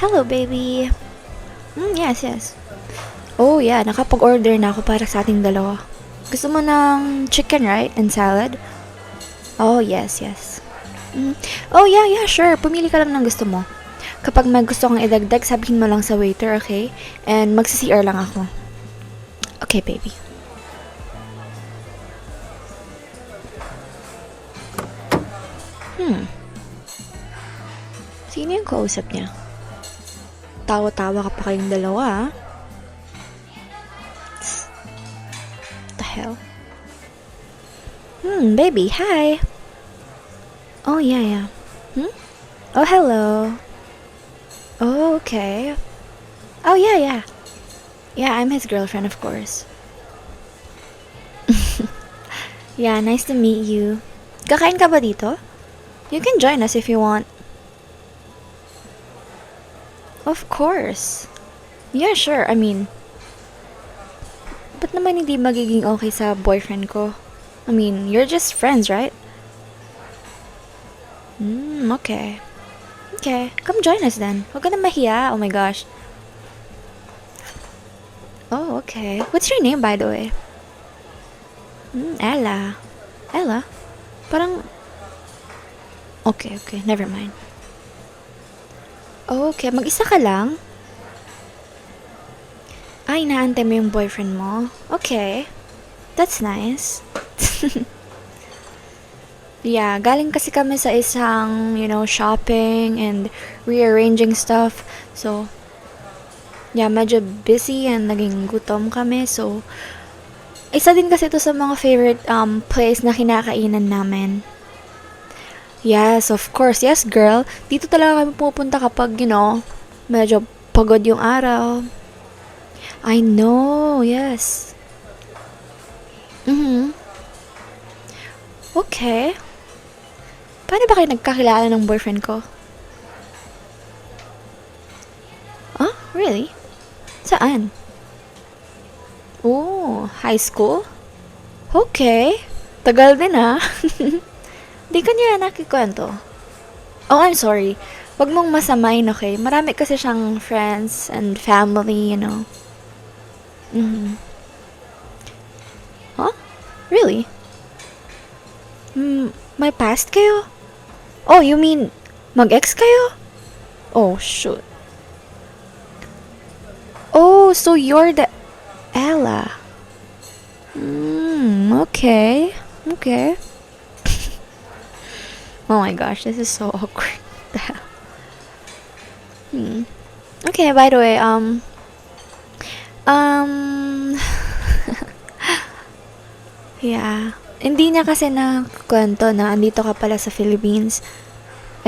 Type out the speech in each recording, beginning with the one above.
Hello, baby. Yes, yes. Oh, yeah. Nakapag-order na ako para sa ating dalawa. Gusto mo ng chicken, right? And salad? Oh, yes, yes. Oh, yeah, yeah, sure. Pumili ka lang ng gusto mo. Kapag may gusto kang idagdag, sabihin mo lang sa waiter, okay? And magsi-CR lang ako. Okay, baby. Sino yung kausap niya? Tawa-tawa ka pa kayong dalawa, ah. What the hell? Baby, hi. Oh, yeah, yeah. Oh, hello. Oh, okay. Oh, yeah, yeah. Yeah, I'm his girlfriend, of course. Yeah, nice to meet you. Kakain ka ba dito? You can join us if you want. Of course. Yeah, sure. I mean, ba't naman hindi magiging okay sa boyfriend ko? I mean, you're just friends, right? Okay. Okay, come join us then. Huwag ka na mahiya. Oh my gosh. Oh, okay. What's your name, by the way? Ella. Ella? Parang... Okay, okay. Never mind. Okay, mag-isa ka lang? Ay, inaantay mo yung boyfriend mo? Okay. That's nice. Yeah, galing kasi kami sa isang, shopping and rearranging stuff. So, yeah, medyo busy and naging gutom kami. So, isa din kasi ito sa mga favorite place na kinakainan namin. Yes, of course. Yes, girl. Dito talaga kami pupunta kapag, medyo pagod yung araw. I know, yes. Okay. Paano ba kayo nagkakilala ng boyfriend ko? Huh? Really? Saan? Oh, high school? Okay. Tagal din ah. Di ka niya nakikwento. Oh, I'm sorry. Wag mong masamain, okay? Marami kasi siyang friends and family. Huh? Really? May past kayo? Oh, you mean, mag-ex kayo? Oh, shoot. Oh, so you're the Ella. Okay. Okay. Oh my gosh, this is so awkward. Okay, by the way, yeah. Hindi niya kasi nakwento na andito ka pala sa Philippines.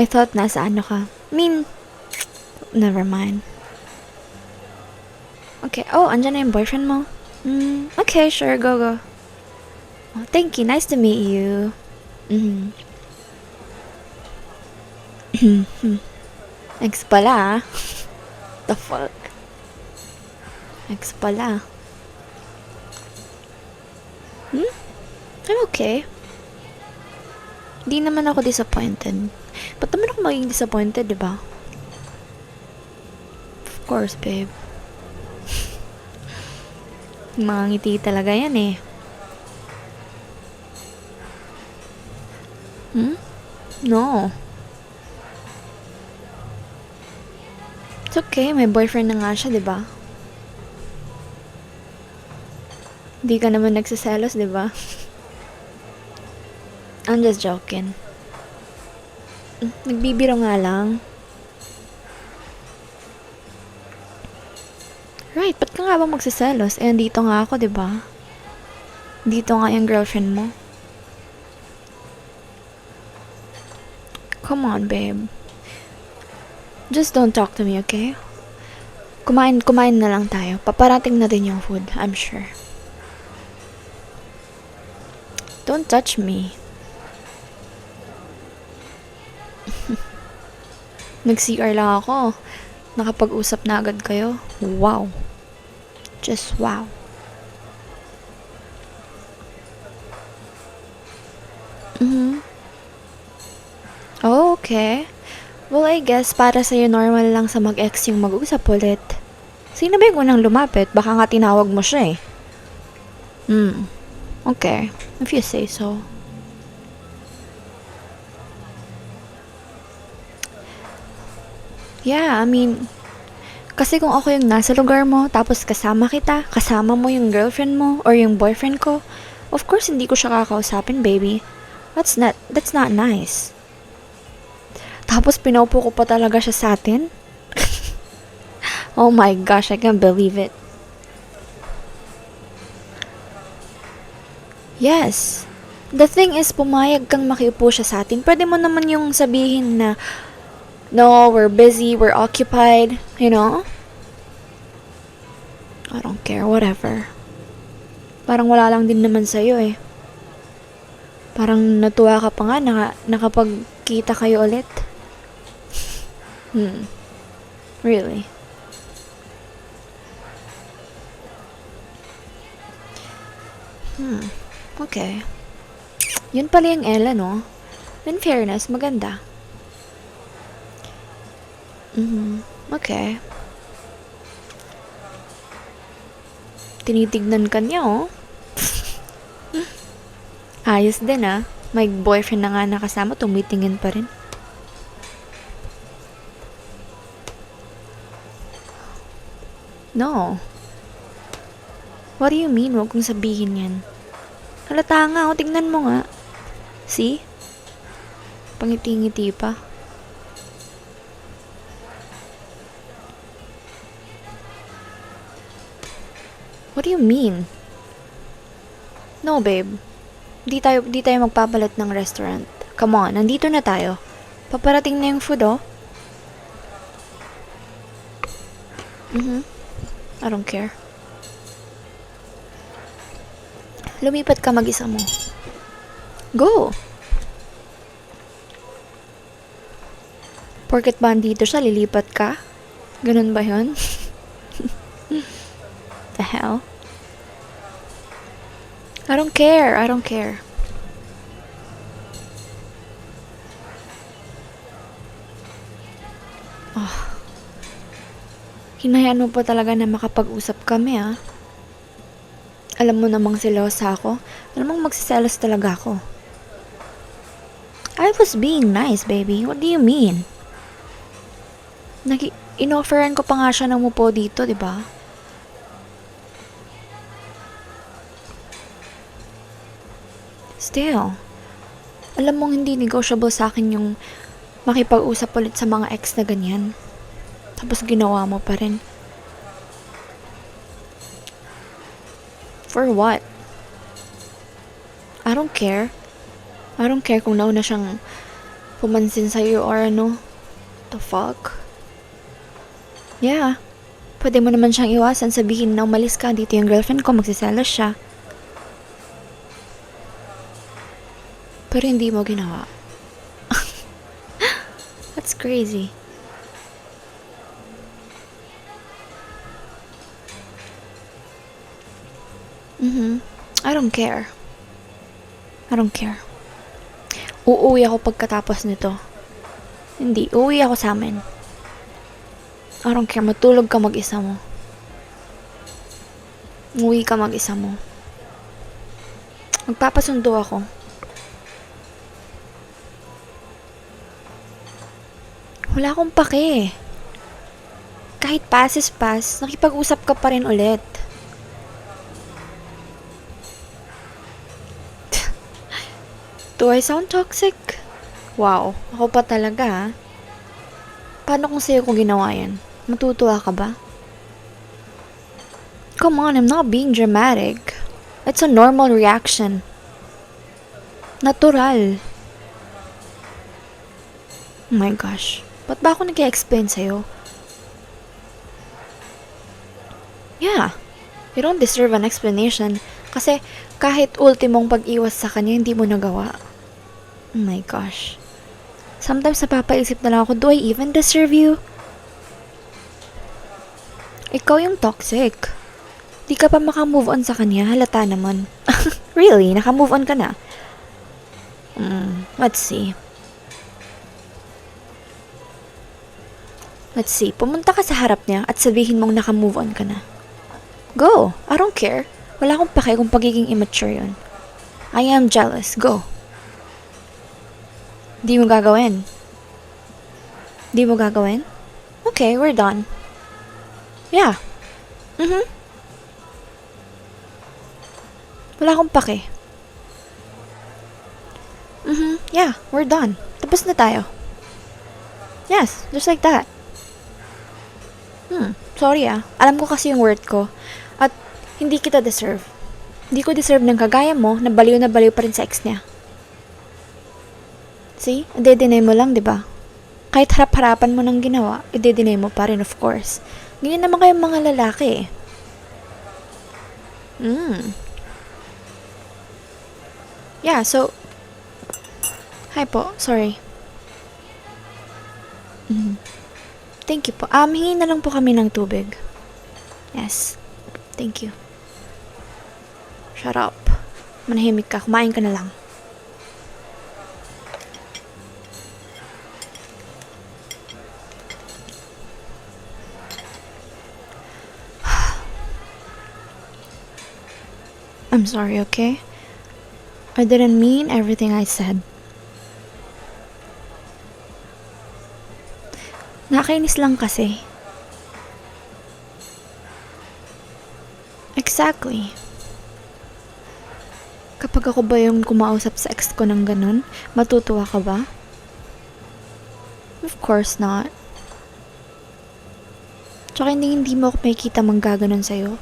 I thought nasa ano ka. I mean, never mind. Okay. Oh, andyan na yung boyfriend mo? Okay, sure. Go, go. Oh, thank you. Nice to meet you. Ex pala, ah. The fuck? Ex pala. I'm okay. Di naman ako disappointed. Ba't naman ako maging disappointed, diba? Of course, babe. Mga ngiti talaga yan eh. No. It's okay, may boyfriend na nga siya, diba? Di ka naman nagsiselos, diba? I'm just joking. Nagbibiro nga lang. Right, ba't ka nga ba magsiselos? Eh, dito nga ako, diba? Dito nga yung girlfriend mo. Come on, babe. Just don't talk to me, okay? Kumain na lang tayo. Paparating na din yung food, I'm sure. Don't touch me. Nag-CR lang ako. Nakapag-usap na agad kayo. Wow. Just wow. Oh, okay. Well, I guess para sa'yo normal lang sa mag-ex yung mag-usap ulit. Sino ba yung unang lumapit? Baka nga tinawag mo siya eh. Okay. If you say so. Yeah, I mean, kasi kung ako yung nasa lugar mo, tapos kasama kita, kasama mo yung girlfriend mo, or yung boyfriend ko, of course hindi ko siya kakausapin, baby. That's not nice. Tapos pinaupo ko pa talaga siya sa atin? Oh my gosh, I can't believe it. Yes. The thing is, pumayag kang makiupo siya sa atin. Pwede mo naman yung sabihin na, no, we're busy, we're occupied, you know? I don't care, whatever. Parang wala lang din naman sa'yo eh. Parang natuwa ka pa nga nakapagkita kayo ulit. Really? Okay. Yun pala yung Ella, no? In fairness, maganda. Okay. Tinitignan ka niya, oh. Ayos din, ah. May boyfriend na nga nakasama, tumitingin pa rin. No. What do you mean? Huwag kong sabihin yan. Halata nga, oh. Tingnan mo nga. See? Pangiti-ngiti pa. What do you mean? No, babe. Di tayo magpapalit ng restaurant. Come on, nandito na tayo. Paparating na yung food, oh. I don't care. Lumipat ka mag-isa mo. Go! Porket ba andito siya, lilipat ka? Ganun ba yun? The hell? I don't care. Oh. Hinayaan mo pa talaga na makapag-usap kami, ah. Alam mo namang selosa ako. Alam mong magsiselos talaga ako. I was being nice, baby. What do you mean? In-offeran ko pa nga siya ng mupo dito, di ba? Still, alam mong hindi negotiable sa akin yung makipag-usap ulit sa mga ex na ganyan. Tapos ginawa mo pa rin. For what? I don't care. I don't care kung nauna siyang pumansin sa'yo or ano. The fuck? Yeah. Pwede mo naman siyang iwasan, sabihin na umalis ka, dito yung girlfriend ko, magsiselos siya. Pero hindi mo ginawa. That's crazy. I don't care. Uuwi ako pagkatapos nito. Hindi, uuwi ako sa amin. I don't care, matulog ka mag-isa mo. Uwi ka mag-isa mo. Magpapasundo ako. Wala akong pake. Kahit passes pass, nakipag-usap ka pa rin ulit. Do I sound toxic? Wow, ako pa talaga, ha? Paano kung sa'yo ko ginawa yan? Matutuwa ka ba? Come on, I'm not being dramatic. It's a normal reaction. Natural. Oh my gosh. Ba't ba ako nag-explain sa'yo? Yeah. You don't deserve an explanation. Kasi kahit ultimong pag-iwas sa kanya, hindi mo nagawa. Oh my gosh. Sometimes napapaisip na lang ako, do I even deserve you? Ikaw yung toxic. Di ka pa makamove on sa kanya, halata naman. Really? Nakamove on ka na? Let's see. Let's see, pumunta ka sa harap niya at sabihin mong naka-move on ka na. Go! I don't care. Wala akong pake kung pagiging immature yun. I am jealous. Go. Di mo gagawin. Di mo gagawin? Okay, we're done. Yeah. Wala akong pake. Yeah, we're done. Tapos na tayo. Yes, just like that. Sorry Alam ko kasi yung worth ko. At hindi kita deserve. Hindi ko deserve ng kagaya mo na baliw pa rin sa ex niya. See? Ide-deny mo lang, di ba? Kahit harap-harapan mo ng ginawa, ide-deny mo pa rin, of course. Ganyan naman kayong mga lalaki. Yeah, so... Hi po, sorry. Thank you po. Hingi na lang po kami ng tubig. Yes. Thank you. Shut up. Manahimik ka. Kumain ka na lang. I'm sorry, okay? I didn't mean everything I said. Nakainis lang kasi. Exactly. Kapag ako ba yung kumausap sa ex ko ng ganun, matutuwa ka ba? Of course not. Tsaka hindi mo ako makikita manggaganon sa'yo.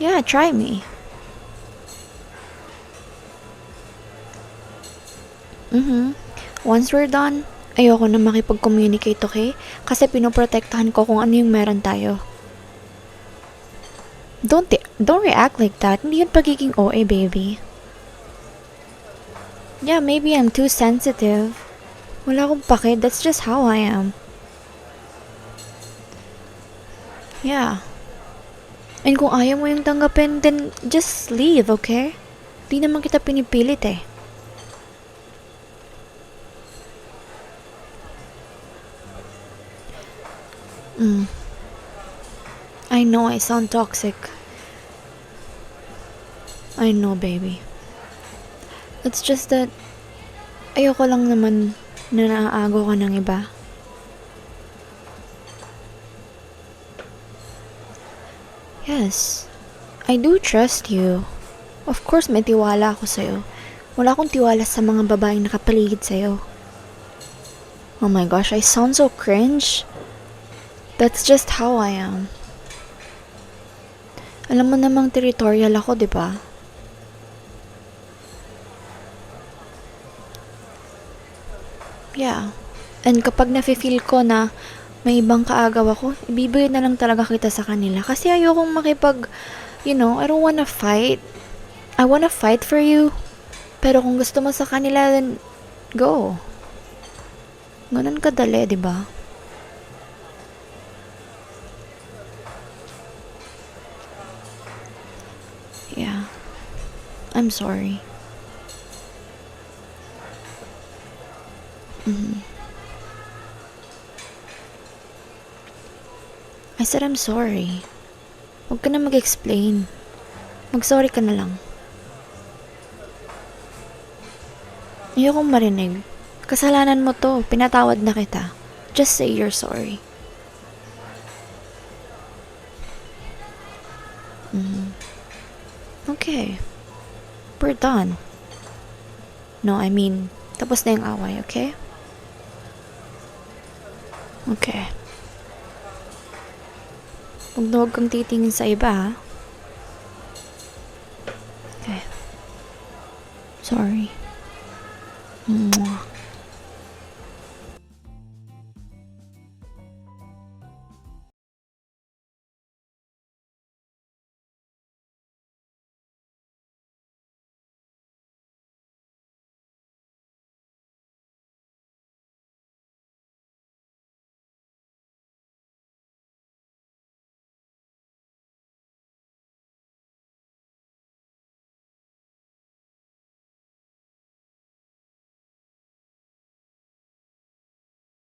Yeah, try me. Once we're done, ayoko na makipag-communicate, okay? Kasi pinoprotektahan ko kung ano yung meron tayo. Don't react like that. Hindi yun pagiging OA, baby. Yeah, maybe I'm too sensitive. Wala akong pake. That's just how I am. Yeah. And kung ayaw mo yung tanggapin, then just leave, okay? Di naman kita pinipilit eh. I know I sound toxic. I know, baby. It's just that ayoko lang naman na naaago ka ng iba. Yes, I do trust you. Of course, may tiwala ako sa'yo. Wala akong tiwala sa mga babaeng nakapaligid sa'yo. Oh my gosh, I sound so cringe. That's just how I am. Alam mo namang territorial ako, di ba? Yeah. And kapag nafe-feel ko na may ibang kaagaw ako, ibibigay na lang talaga kita sa kanila. Kasi ayokong makipag, I don't wanna fight. I wanna fight for you. Pero kung gusto mo sa kanila, then go. Ganun kadali, di ba? Yeah. I'm sorry. I said I'm sorry. Huwag ka na mag-explain. Mag-sorry ka na lang. Ayokong marinig. Kasalanan mo to. Pinatawad na kita. Just say you're sorry. Okay. We're done. No, I mean, tapos na yung away, okay? Okay. Huwag kang titingin sa iba, ha?